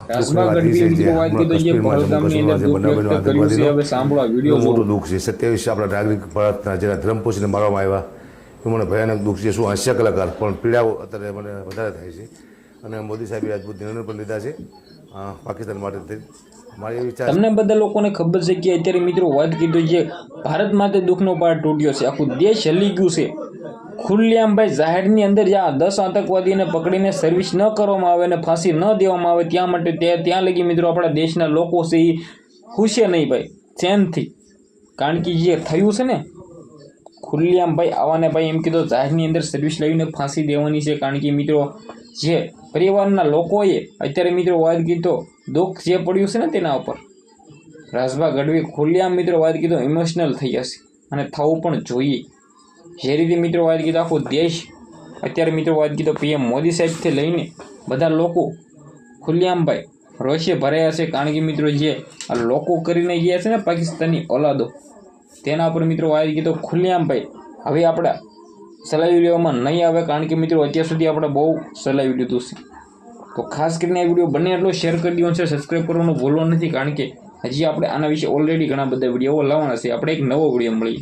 રાજભા ગઢવી મિત્રો વાત કીધું જે પહલગામની અંદર દુઃખ વ્યક્ત કર્યું છે. હવે સાંભળો વિડીયો મોટું દુઃખ છે. 27 આપણા નાગરિક ભારતના જેના ધર્મપોષીને મારવામાં આવ્યા એ મને ભયાનક દુઃખ છે. શું હાસ્ય કલાકાર પણ પીડાઓ અત્યારે મને વધારે થાય છે. અને મોદી સાહેબે અદભુત નિર્ણય પણ લીધા છે પાકિસ્તાન માટે. તમને બધા લોકોને ખબર છે કે અત્યારે મિત્રો વાત કીધું જે ભારત માટે દુઃખનો પાર તૂટ્યો છે. આખું દેશ હલી ગયું છે. ખુલ્લેઆમ ભાઈ જાહેરની અંદર જ્યાં 10 આતંકવાદીને પકડીને સર્વિસ ન કરવામાં આવે અને ફાંસી ન દેવામાં આવે ત્યાં માટે ત્યાં લગી મિત્રો આપણા દેશના લોકો છે એ ખુશે નહીં ભાઈ ચેનથી. કારણ કે જે થયું છે ને ખુલ્લેઆમ ભાઈ આવાને ભાઈ એમ કીધું જાહેરની અંદર સર્વિસ લઈને ફાંસી દેવાની છે. કારણ કે મિત્રો જે પરિવારના લોકોએ અત્યારે મિત્રો વાત કીધો દુઃખ જે પડ્યું છે ને તેના ઉપર રાજભા ગઢવી ખુલ્લેઆમ મિત્રો વાત કીધો ઇમોશનલ થઈ જશે અને થવું પણ જોઈએ. જે રીતે મિત્રો વાત કીધો આખો દેશ અત્યારે મિત્રો વાત કીધો PM મોદી સાહેબથી લઈને બધા લોકો ખુલ્લેઆમ ભાઈ રોષે ભરાયા છે. કારણ કે મિત્રો જે આ લોકો કરીને ગયા છે ને પાકિસ્તાની ઓલાદો તેના પર મિત્રો વાત કીધો ખુલ્લેઆમ ભાઈ હવે આપણા ચલાવી લેવામાં નહીં આવે. કારણ કે મિત્રો અત્યાર સુધી આપણે બહુ ચલાવી લીધું છે. તો ખાસ કરીને આ વિડીયો બને એટલો શેર કરી દેવાનો છે. સબસ્ક્રાઈબ કરવાનું ભૂલવાનું નથી. કારણ કે હજી આપણે આના વિશે ઓલરેડી ઘણા બધા વિડીયો લાવવાના છે. આપણે એક નવો વિડીયો મળીએ.